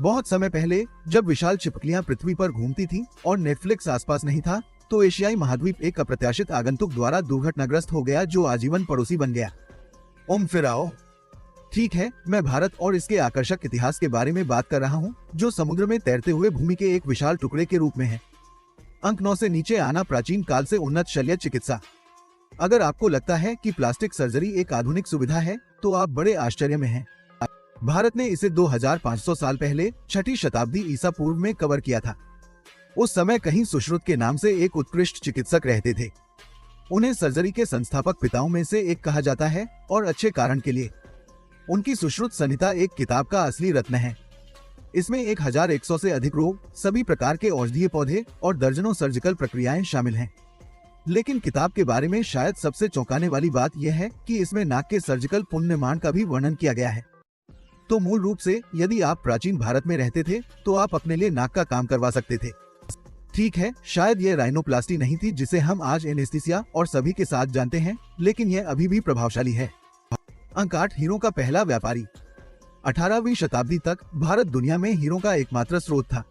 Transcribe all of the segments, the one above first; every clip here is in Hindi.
बहुत समय पहले जब विशाल छिपकलियां पृथ्वी पर घूमती थीं और नेटफ्लिक्स आसपास नहीं था, तो एशियाई महाद्वीप एक अप्रत्याशित आगंतुक द्वारा दुर्घटनाग्रस्त हो गया जो आजीवन पड़ोसी बन गया। फिर आओ। ठीक है, मैं भारत और इसके आकर्षक इतिहास के बारे में बात कर रहा हूँ, जो समुद्र में तैरते हुए भूमि के एक विशाल टुकड़े के रूप में है। अंक 9 से नीचे आना प्राचीन काल से उन्नत शल्य चिकित्सा। अगर आपको लगता है कि प्लास्टिक सर्जरी एक आधुनिक सुविधा है, तो आप बड़े आश्चर्य में हैं। भारत ने इसे 2500 साल पहले 6ठी शताब्दी ईसा पूर्व में कवर किया था। उस समय कहीं सुश्रुत के नाम से एक उत्कृष्ट चिकित्सक रहते थे। उन्हें सर्जरी के संस्थापक पिताओं में से एक कहा जाता है, और अच्छे कारण के लिए। उनकी सुश्रुत संहिता एक किताब का असली रत्न है। इसमें 1100 से अधिक रोग, सभी प्रकार के औषधीय पौधे और दर्जनों सर्जिकल प्रक्रियाएं शामिल हैं। लेकिन किताब के बारे में शायद सबसे चौंकाने वाली बात यह है कि इसमें नाक के सर्जिकल पुनर्निर्माण का भी वर्णन किया गया है। तो मूल रूप से यदि आप प्राचीन भारत में रहते थे, तो आप अपने लिए नाक का काम करवा सकते थे। ठीक है, शायद यह राइनोप्लास्टी नहीं थी जिसे हम आज एनेस्थीसिया और सभी के साथ जानते हैं, लेकिन यह अभी भी प्रभावशाली है। अंक 8, हीरों का पहला व्यापारी। 18वीं शताब्दी तक भारत दुनिया में हीरों का एकमात्र स्रोत था।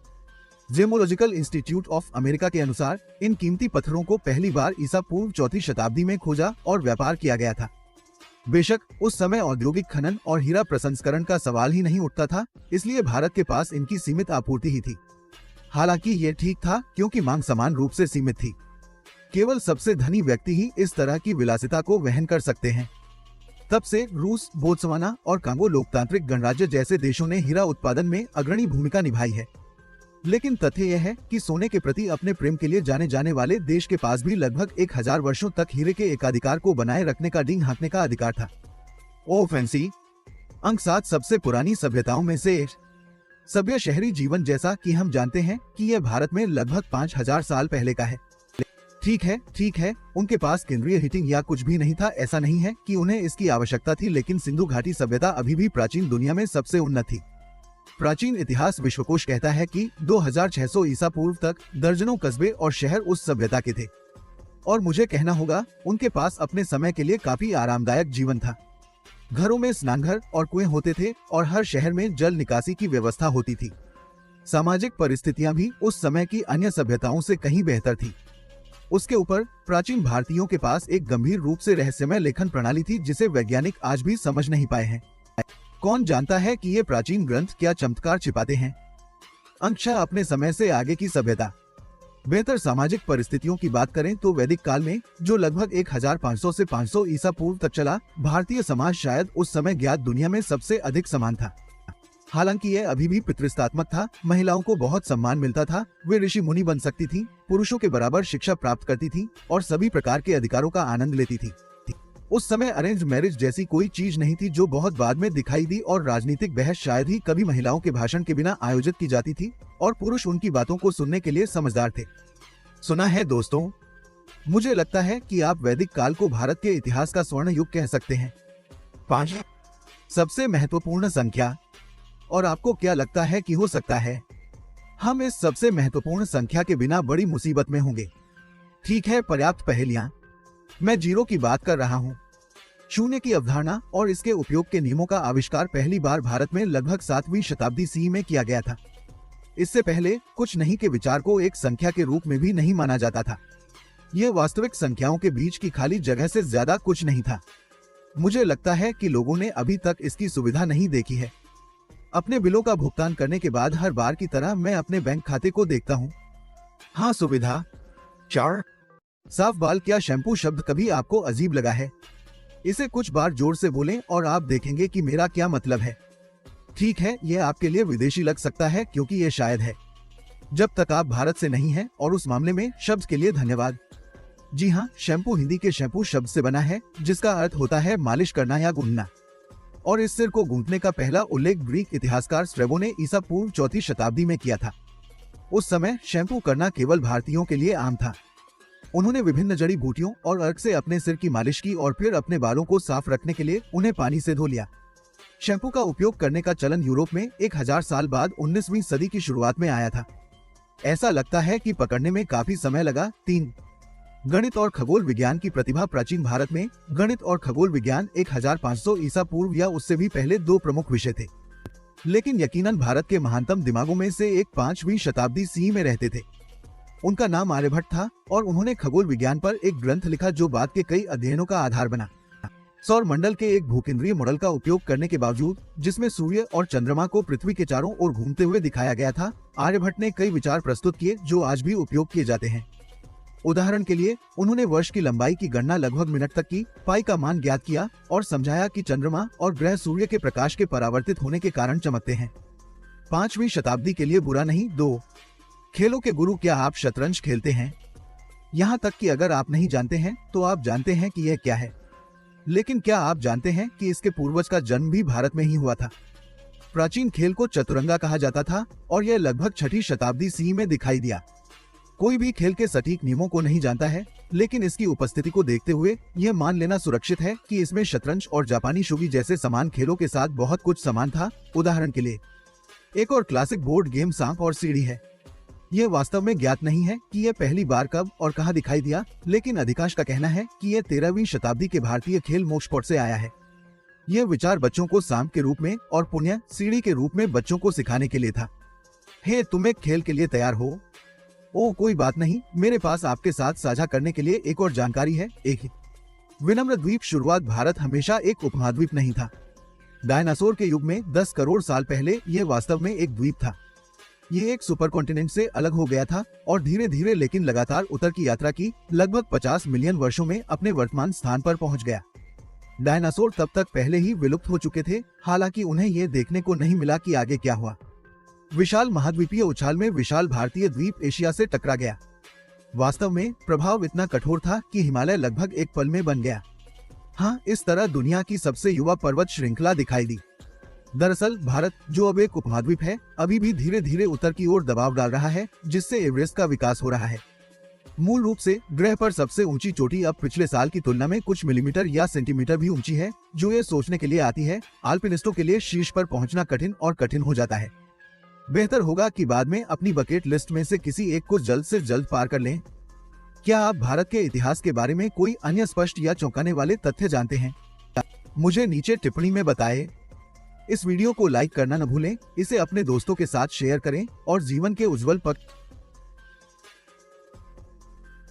जेमोलॉजिकल इंस्टीट्यूट ऑफ अमेरिका के अनुसार इन कीमती पत्थरों को पहली बार ईसा पूर्व 4वीं शताब्दी में खोजा और व्यापार किया गया था। बेशक उस समय औद्योगिक खनन और हीरा प्रसंस्करण का सवाल ही नहीं उठता था, इसलिए भारत के पास इनकी सीमित आपूर्ति ही थी। हालांकि ये ठीक था, क्योंकि मांग समान रूप से सीमित थी। केवल सबसे धनी व्यक्ति ही इस तरह की विलासिता को वहन कर सकते हैं। तब से रूस, बोत्सवाना और कांगो लोकतांत्रिक गणराज्य जैसे देशों ने हीरा उत्पादन में अग्रणी भूमिका निभाई है। लेकिन तथ्य यह है कि सोने के प्रति अपने प्रेम के लिए जाने जाने वाले देश के पास भी लगभग 1000 वर्षों तक हीरे के एकाधिकार को बनाए रखने का डींग हाँकने का अधिकार था। ओ फैंसी। अंक 7, सबसे पुरानी सभ्यताओं में से एक। सभ्य शहरी जीवन, जैसा कि हम जानते हैं कि यह भारत में लगभग 5000 साल पहले का है। ठीक है, उनके पास केंद्रीय हीटिंग या कुछ भी नहीं था। ऐसा नहीं है कि उन्हें इसकी आवश्यकता थी, लेकिन सिंधु घाटी सभ्यता अभी भी प्राचीन दुनिया में सबसे उन्नत थी। प्राचीन इतिहास विश्वकोश कहता है कि 2600 ईसा पूर्व तक दर्जनों कस्बे और शहर उस सभ्यता के थे। और मुझे कहना होगा, उनके पास अपने समय के लिए काफी आरामदायक जीवन था। घरों में स्नानघर और कुएं होते थे और हर शहर में जल निकासी की व्यवस्था होती थी। सामाजिक परिस्थितियां भी उस समय की अन्य सभ्यताओं से कहीं बेहतर थी। उसके ऊपर प्राचीन भारतीयों के पास एक गंभीर रूप से रहस्यमय लेखन प्रणाली थी, जिसे वैज्ञानिक आज भी समझ नहीं पाए हैं। कौन जानता है कि ये प्राचीन ग्रंथ क्या चमत्कार छिपाते हैं। अंक 6, अपने समय से आगे की सभ्यता। बेहतर सामाजिक परिस्थितियों की बात करें तो वैदिक काल में, जो लगभग 1500 से 500 ईसा पूर्व तक चला, भारतीय समाज शायद उस समय ज्ञात दुनिया में सबसे अधिक समान था। हालांकि यह अभी भी पितृसत्तात्मक था। महिलाओं को बहुत सम्मान मिलता था, वे ऋषि मुनि बन सकती थीं, पुरुषों के बराबर शिक्षा प्राप्त करती थीं और सभी प्रकार के अधिकारों का आनंद लेती थी। उस समय अरेंज मैरिज जैसी कोई चीज नहीं थी, जो बहुत बाद में दिखाई दी, और राजनीतिक बहस शायद ही कभी महिलाओं के भाषण के बिना आयोजित की जाती थी, और पुरुष उनकी बातों को सुनने के लिए समझदार थे। सुना है दोस्तों, मुझे लगता है कि आप वैदिक काल को भारत के इतिहास का स्वर्ण युग कह सकते हैं। 5, सबसे महत्वपूर्ण संख्या। और आपको क्या लगता है कि हो सकता है हम इस सबसे महत्वपूर्ण संख्या के बिना बड़ी मुसीबत में होंगे। ठीक है, पर्याप्त पहेलियां। मैं जीरो की बात कर रहा हूं। शून्य की अवधारणा और इसके उपयोग के नियमों का आविष्कार पहली बार भारत में लगभग 7वीं शताब्दी सी में किया गया था। इससे पहले कुछ नहीं के विचार को एक संख्या के रूप में भी नहीं माना जाता था। यह वास्तविक संख्याओं के बीच की खाली जगह से ज्यादा कुछ नहीं था। मुझे लगता है कि लोगों ने अभी तक इसकी सुविधा नहीं देखी है। अपने बिलों का भुगतान करने के बाद हर बार की तरह मैं अपने बैंक खाते को देखता हूँ। हाँ, सुविधा। 4, साफ बाल। क्या शैम्पू शब्द कभी आपको अजीब लगा है? इसे कुछ बार जोर से बोलें और आप देखेंगे कि मेरा क्या मतलब है। ठीक है, यह आपके लिए विदेशी लग सकता है, क्योंकि यह शायद है जब तक आप भारत से नहीं हैं, और उस मामले में शब्द के लिए धन्यवाद। जी हाँ, शैम्पू हिंदी के शैम्पू शब्द से बना है, जिसका अर्थ होता है मालिश करना या गूंथना। और इस सिर को गूंथने का पहला उल्लेख ग्रीक इतिहासकार स्ट्रैबो ने ईसा पूर्व 4वीं शताब्दी में किया था। उस समय शैम्पू करना केवल भारतीयों के लिए आम था। उन्होंने विभिन्न जड़ी बूटियों और अर्क से अपने सिर की मालिश की और फिर अपने बालों को साफ रखने के लिए उन्हें पानी से धो लिया। शैम्पू का उपयोग करने का चलन यूरोप में 1000 साल बाद 19वीं सदी की शुरुआत में आया था। ऐसा लगता है कि पकड़ने में काफी समय लगा। 3, गणित और खगोल विज्ञान की प्रतिभा। प्राचीन भारत में गणित और खगोल विज्ञान 1500 ईसा पूर्व या उससे भी पहले दो प्रमुख विषय थे। लेकिन यकीनन भारत के महानतम दिमागों में से एक 5वीं शताब्दी सी में रहते थे। उनका नाम आर्यभट्ट था और उन्होंने खगोल विज्ञान पर एक ग्रंथ लिखा जो बाद के कई अध्ययनों का आधार बना। सौर मंडल के एक भूकेंद्रीय मॉडल का उपयोग करने के बावजूद, जिसमें सूर्य और चंद्रमा को पृथ्वी के चारों ओर घूमते हुए दिखाया गया था, आर्यभट्ट ने कई विचार प्रस्तुत किए जो आज भी उपयोग किए जाते हैं। उदाहरण के लिए उन्होंने वर्ष की लंबाई की गणना लगभग मिनट तक की, पाई का मान ज्ञात किया और समझाया कि चंद्रमा और ग्रह सूर्य के प्रकाश के परावर्तित होने के कारण चमकते हैं। 5वीं शताब्दी के लिए बुरा नहीं। 2 खेलों के गुरु, क्या आप शतरंज खेलते हैं? यहाँ तक कि अगर आप नहीं जानते हैं तो आप जानते हैं कि यह क्या है। लेकिन क्या आप जानते हैं कि इसके पूर्वज का जन्म भी भारत में ही हुआ था? प्राचीन खेल को चतुरंगा कहा जाता था और यह लगभग 6ठी शताब्दी सी में दिखाई दिया। कोई भी खेल के सटीक नियमों को नहीं जानता है, लेकिन इसकी उपस्थिति को देखते हुए यह मान लेना सुरक्षित है कि इसमें शतरंज और जापानी शूगी जैसे समान खेलों के साथ बहुत कुछ समान था। उदाहरण के लिए एक और क्लासिक बोर्ड गेम सांप और सीढ़ी है। यह वास्तव में ज्ञात नहीं है कि यह पहली बार कब और कहां दिखाई दिया, लेकिन अधिकांश का कहना है कि यह 13वीं शताब्दी के भारतीय खेल मोक्ष से आया है। यह विचार बच्चों को सांप के रूप में और पुण्य सीढ़ी के रूप में बच्चों को सिखाने के लिए था। हे, तुम एक खेल के लिए तैयार हो? ओह, कोई बात नहीं, मेरे पास आपके साथ साझा करने के लिए एक और जानकारी है। एक विनम्र द्वीप। शुरुआत भारत हमेशा एक उपमहाद्वीप नहीं था। डायनासोर के युग में 10 करोड़ साल पहले यह वास्तव में एक द्वीप था। यह एक सुपर कॉन्टिनेंट से अलग हो गया था और धीरे धीरे लेकिन लगातार उत्तर की यात्रा की, लगभग 50 मिलियन वर्षों में अपने वर्तमान स्थान पर पहुंच गया। डायनासोर तब तक पहले ही विलुप्त हो चुके थे, हालांकि उन्हें यह देखने को नहीं मिला कि आगे क्या हुआ। विशाल महाद्वीपीय उछाल में विशाल भारतीय द्वीप एशिया से टकरा गया। वास्तव में प्रभाव इतना कठोर था कि हिमालय लगभग एक पल में बन गया। हाँ, इस तरह दुनिया की सबसे युवा पर्वत श्रृंखला दिखाई दी। दरअसल भारत, जो अब एक उपमहाद्वीप है, अभी भी धीरे धीरे उत्तर की ओर दबाव डाल रहा है, जिससे एवरेस्ट का विकास हो रहा है। मूल रूप से ग्रह पर सबसे ऊंची चोटी अब पिछले साल की तुलना में कुछ मिलीमीटर या सेंटीमीटर भी ऊंची है, जो ये सोचने के लिए आती है आल्पिनिस्टों के लिए शीर्ष पर पहुंचना कठिन और कठिन हो जाता है। बेहतर होगा कि बाद में अपनी बकेट लिस्ट में से किसी एक को जल्द से जल्द पार कर लें। क्या आप भारत के इतिहास के बारे में कोई अन्य स्पष्ट या चौंकाने वाले तथ्य जानते हैं? मुझे नीचे टिप्पणी में बताएं। इस वीडियो को लाइक करना न भूलें, इसे अपने दोस्तों के साथ शेयर करें और जीवन के उज्जवल पक्ष